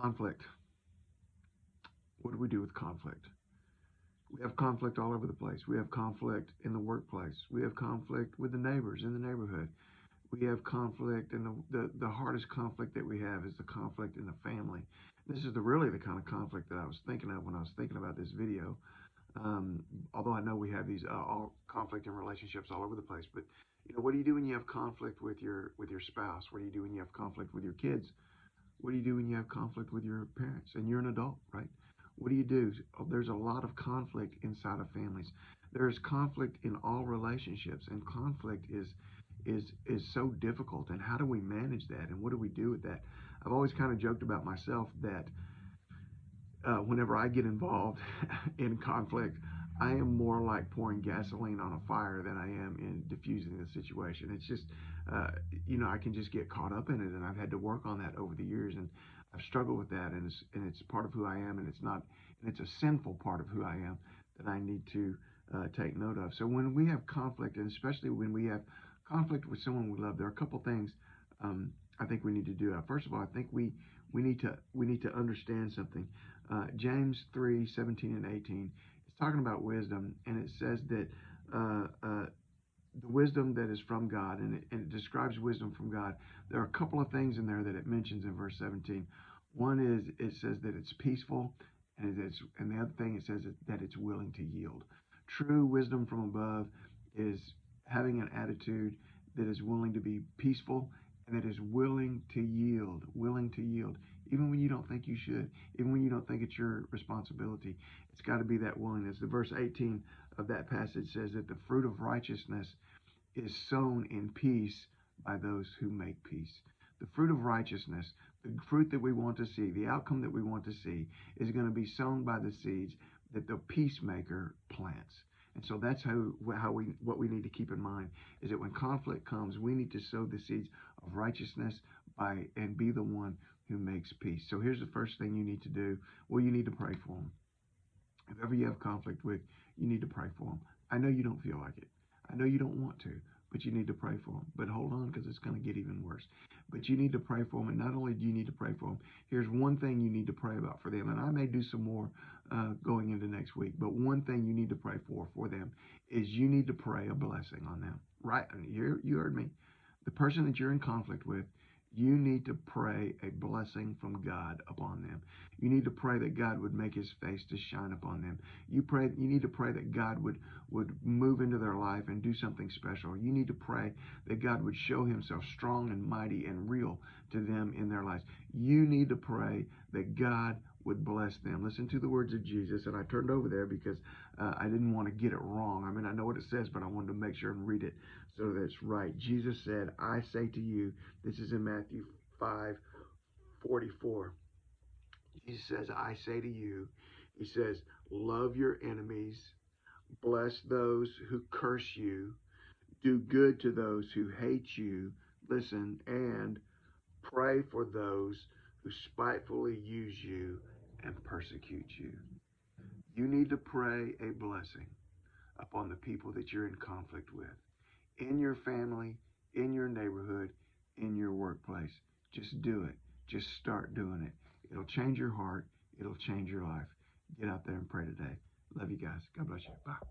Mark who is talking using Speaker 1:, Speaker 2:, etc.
Speaker 1: Conflict. What do we do with conflict? We have conflict all over the place. We have conflict in the workplace. We have conflict with the neighbors in the neighborhood. We have conflict, and the hardest conflict that we have is the conflict in the family. This is really the kind of conflict that I was thinking of when I was thinking about this video. Although I know we have these all conflict in relationships all over the place, but what do you do when you have conflict with your spouse? What do you do when you have conflict with your kids? What do you do when you have conflict with your parents and you're an adult, right? What do you do? There's a lot of conflict inside of families. There's conflict in all relationships, and conflict is so difficult. And how do we manage that? And what do we do with that? I've always kind of joked about myself that whenever I get involved in conflict, I am more like pouring gasoline on a fire than I am in diffusing the situation. It's just, I can just get caught up in it, and I've had to work on that over the years, and I've struggled with that, and it's part of who I am, and it's a sinful part of who I am that I need to take note of. So when we have conflict, and especially when we have conflict with someone we love, there are a couple things I think we need to do. First of all, I think we need to understand something. James 3:17 and 18 is talking about wisdom, and it says that the wisdom that is from God, and it describes wisdom from God. There are a couple of things in there that it mentions in verse 17. One is it says that it's peaceful, and the other thing it says that it's willing to yield. True wisdom from above is having an attitude that is willing to be peaceful and that is willing to yield, even when you don't think you should, even when you don't think it's your responsibility. It's got to be that willingness. The verse 18 of that passage says that the fruit of righteousness is sown in peace by those who make peace. The fruit of righteousness, the fruit that we want to see, the outcome that we want to see, is going to be sown by the seeds that the peacemaker plants. And so that's what we need to keep in mind is that when conflict comes, we need to sow the seeds of righteousness and be the one who makes peace. So here's the first thing you need to do. Well, you need to pray for them. If ever you have conflict with, you need to pray for them. I know you don't feel like it. I know you don't want to, but you need to pray for them. But hold on, because it's going to get even worse. But you need to pray for them, and not only do you need to pray for them, here's one thing you need to pray about for them, and I may do some more going into next week, but one thing you need to pray for them is you need to pray a blessing on them. Right? You heard me. The person that you're in conflict with, you need to pray a blessing from God upon them. You need to pray that God would make his face to shine upon them. You need to pray that God would move into their life and do something special. You need to pray that God would show himself strong and mighty and real to them in their lives. You need to pray that God would bless them. Listen to the words of Jesus, and I turned over there because I didn't want to get it wrong. I mean, I know what it says, but I wanted to make sure and read it so that it's right. Jesus said, I say to you, this is in Matthew 5:44. Jesus says, I say to you, he says, love your enemies, bless those who curse you, do good to those who hate you, listen, and pray for those who spitefully use you and persecute you. You need to pray a blessing upon the people that you're in conflict with, in your family, in your neighborhood, in your workplace. Just do it. Just start doing it. It'll change your heart. It'll change your life. Get out there and pray today. Love you guys. God bless you. Bye.